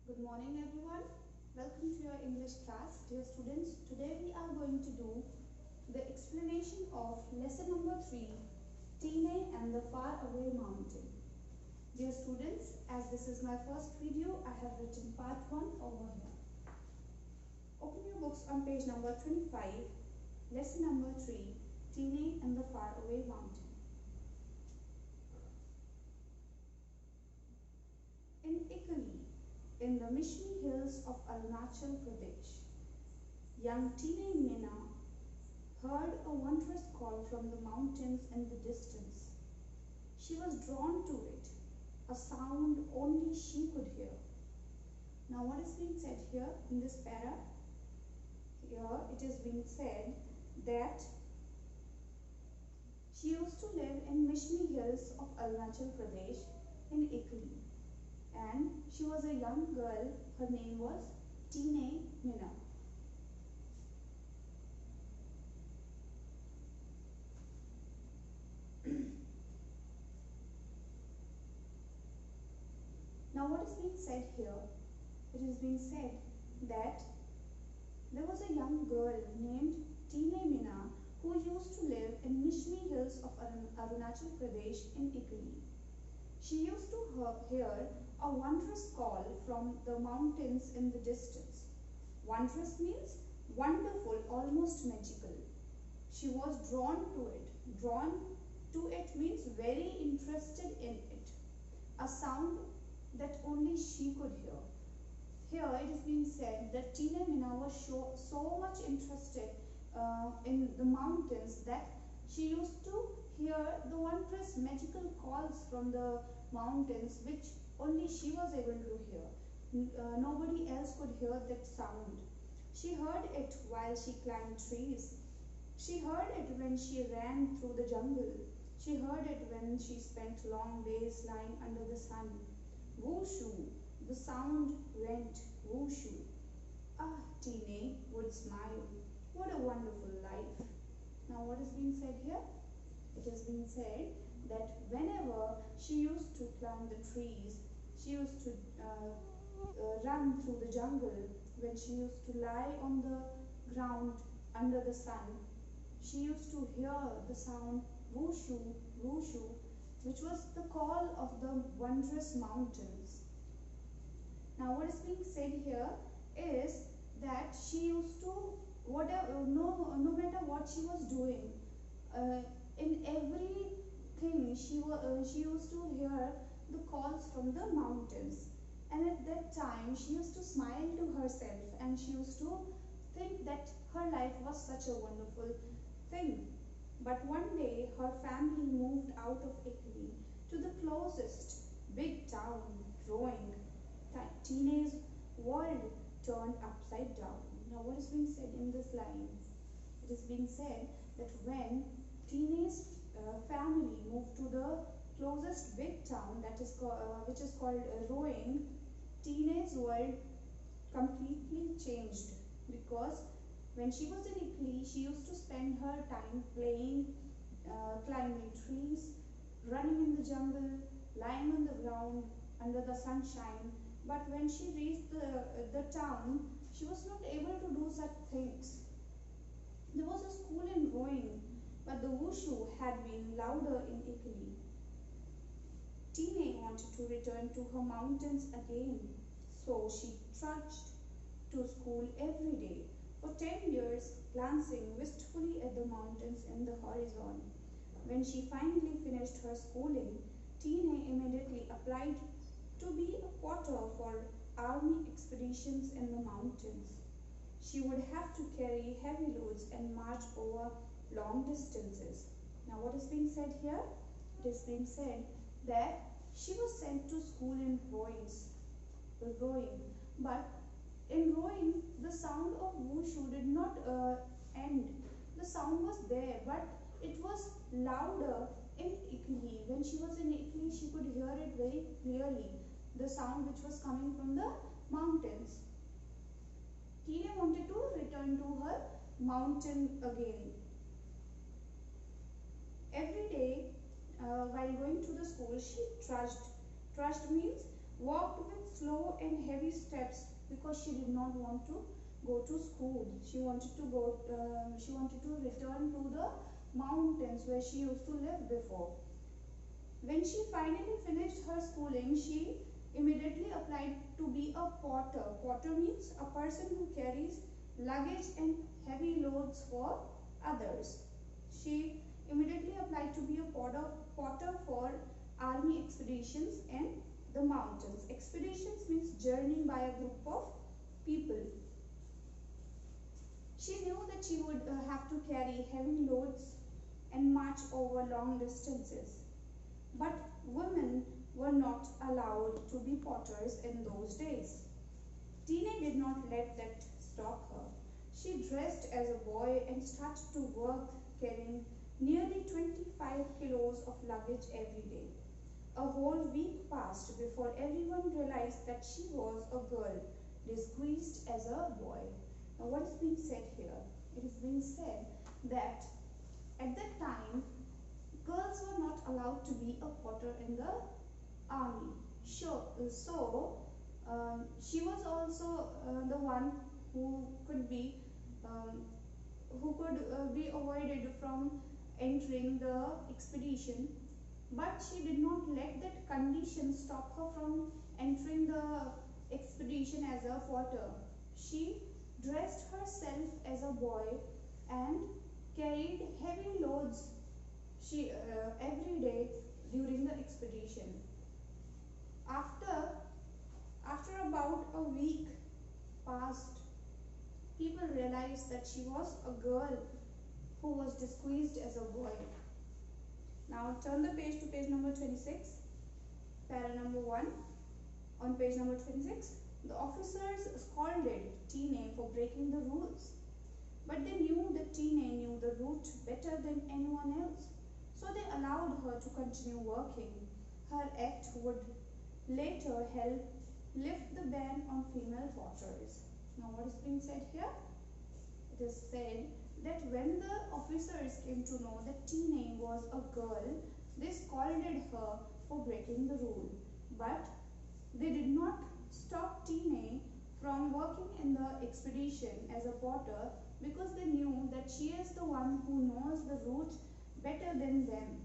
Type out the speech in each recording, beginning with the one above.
Good morning everyone. Welcome to your English class. Dear students, today we are going to do the explanation of lesson number 3, Tine and the Faraway Mountain. Dear students, as this is my first video, I have written part 1 over here. Open your books on page number 25, lesson number 3, Tine and the Faraway Mountain. In Italy, in the Mishmi hills of Arunachal Pradesh, young Tine Mina heard a wondrous call from the mountains in the distance. She was drawn to it, a sound only she could hear. Now what is being said here in this para? Here it is being said that she used to live in Mishmi hills of Arunachal Pradesh in Italy. And she was a young girl. Her name was Tine Mina. Now what is being said here? It is being said that there was a young girl named Tine Mina who used to live in Mishmi hills of Arunachal Pradesh in Italy. She used to hear a wondrous call from the mountains in the distance. Wondrous means wonderful, almost magical. She was drawn to it. Drawn to it means very interested in it. A sound that only she could hear. Here it is being said that Tine Mina was so much interested in the mountains that she used to hear the wondrous magical calls from the mountains which only she was able to hear. Nobody else could hear that sound. She heard it while she climbed trees. She heard it when she ran through the jungle. She heard it when she spent long days lying under the sun. Whoo-shoo, the sound went whoo-shoo. Ah, Tine would smile. What a wonderful life. Now what is being said here? It has been said that whenever she used to climb the trees, she used to run through the jungle, when she used to lie on the ground under the sun, she used to hear the sound whoo-shoo, whoo-shoo, which was the call of the wondrous mountains. Now what is being said here is that she used to, no matter what she was doing, in everything she used to hear the calls from the mountains, and at that time she used to smile to herself and she used to think that her life was such a wonderful thing. But one day her family moved out of Italy to the closest big town, Rowing. Tine's world turned upside down. Now what is being said in this line? It is being said that when Tine's family moved to the closest big town, that is which is called Rowing, Tine's world completely changed, because when she was in Italy, she used to spend her time playing, climbing trees, running in the jungle, lying on the ground under the sunshine. But when she reached the town, she was not able to do such things. There was a school in Rowing, but the whoo-shoo had been louder in Italy. Tine wanted to return to her mountains again, so she trudged to school every day for 10 years, glancing wistfully at the mountains in the horizon. When she finally finished her schooling, Tine immediately applied to be a porter for army expeditions in the mountains. She would have to carry heavy loads and march over long distances. Now what is being said here? It is being said that she was sent to school in Rowing. But in Rowing, the sound of whoo-shoo did not end. The sound was there, but it was louder in Italy. When she was in Italy, she could hear it very clearly, the sound which was coming from the mountains. Tine wanted to return to her mountain again. Every day while going to the school, she trudged. Trudged means walked with slow and heavy steps because she did not want to go to school. She wanted to return to the mountains where she used to live before. When she finally finished her schooling, she immediately applied to be a potter. Potter means a person who carries luggage and heavy loads for others. She immediately applied to be a potter for army expeditions in the mountains. Expeditions means journey by a group of people. She knew that she would have to carry heavy loads and march over long distances. But women were not allowed to be potters in those days. Tine did not let that stop her. She dressed as a boy and started to work carrying nearly 25 kilos of luggage every day. A whole week passed before everyone realized that she was a girl disguised as a boy. Now what is being said here? It is being said that at that time, girls were not allowed to be a potter in the army. Sure, she was also the one who could be avoided from entering the expedition, but she did not let that condition stop her from entering the expedition as a potter. She dressed herself as a boy and carried heavy loads every day during the expedition. After about a week passed, people realized that she was a girl who was disguised as a boy. Now turn the page to page number 26, para number 1. On page number 26, the officers scolded Tine for breaking the rules. But they knew that Tine knew the route better than anyone else. So they allowed her to continue working. Her act would later help lift the ban on female potters. Now what is being said here? It is said that when the officers came to know that Tine was a girl, they scolded her for breaking the rule. But they did not stop Tine from working in the expedition as a potter because they knew that she is the one who knows the route better than them.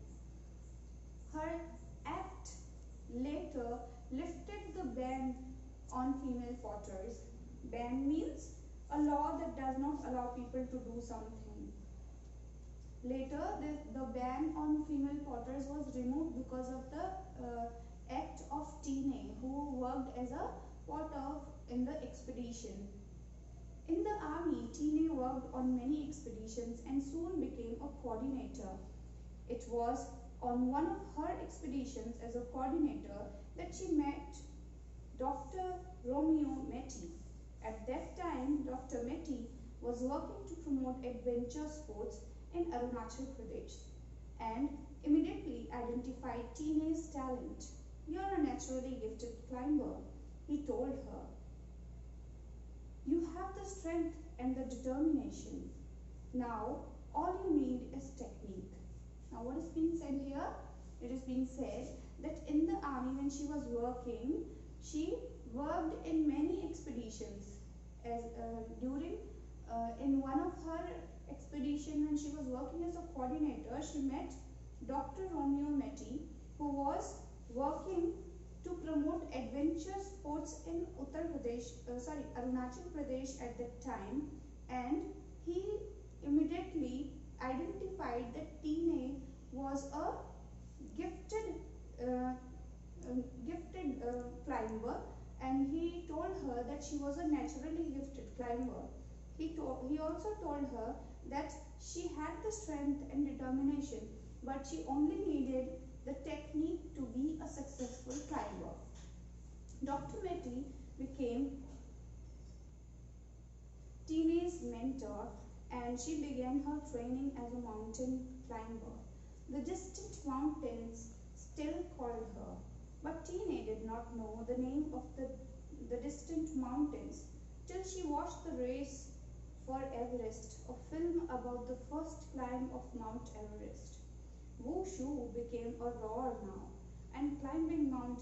Her act later lifted the ban on female potters. Ban means a law that does not allow people to do something. Later, the ban on female potters was removed because of the act of Tine, who worked as a potter in the expedition. In the army, Tine worked on many expeditions and soon became a coordinator. It was on one of her expeditions as a coordinator that she met Dr. Romeo Metti. At that time, Dr. Metti was working to promote adventure sports in Arunachal Pradesh and immediately identified Tine's talent. "You are a naturally gifted climber," he told her. "You have the strength and the determination. Now, all you need is technique." Now, what is being said here? It is being said that in the army, when she was working, she worked in many expeditions. In one of her expeditions, when she was working as a coordinator, she met Dr. Romeo Metti, who was working to promote adventure sports in Arunachal Pradesh at that time, and he immediately identified that Tine was a gifted climber, and he told her that she was a naturally gifted climber. He also told her that she had the strength and determination, but she only needed the technique to be a successful climber. Dr. Metti became Tine's mentor, and she began her training as a mountain climber. The distant mountains still called her, but Tine did not know the name of the distant mountains till she watched the race for Everest, a film about the first climb of Mount Everest. Wushu became a roar now, and climbing Mount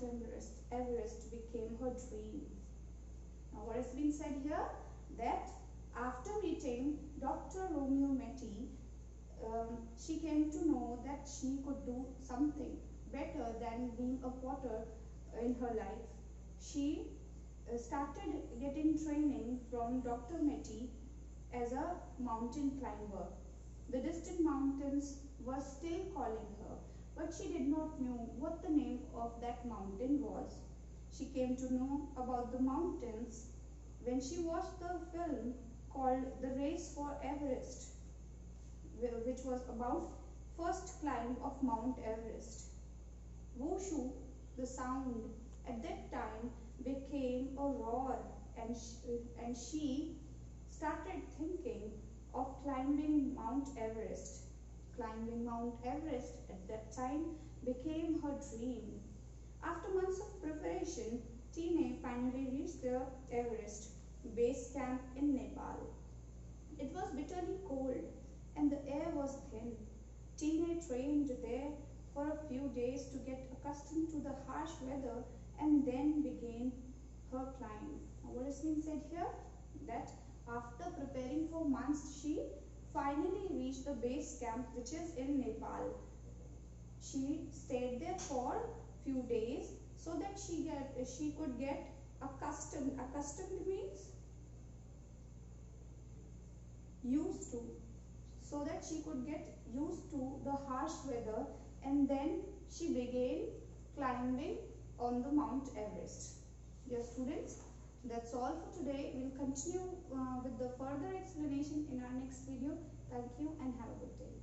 Everest became her dream. Now what has been said here? That after meeting Dr. Romeo Metti, she came to know that she could do something better than being a potter in her life. She started getting training from Dr. Metti as a mountain climber. The distant mountains were still calling her, but she did not know what the name of that mountain was. She came to know about the mountains when she watched the film called The Race for Everest, which was about first climb of Mount Everest. Wushu, the sound, at that time became a roar, and she started thinking of climbing Mount Everest. Climbing Mount Everest at that time became her dream. After months of preparation, Tine finally reached the Everest base camp in Nepal. It was bitterly cold and the air was thin. Tine trained there for a few days to get accustomed to the harsh weather and then began her climb. Now what is being said here? That after preparing for months, she finally reached the base camp, which is in Nepal. She stayed there for few days so that she could get accustomed. Accustomed means used to. So that she could get used to the harsh weather, and then she began climbing on the Mount Everest. Dear students, that's all for today. We'll continue with the further explanation in our next video. Thank you and have a good day.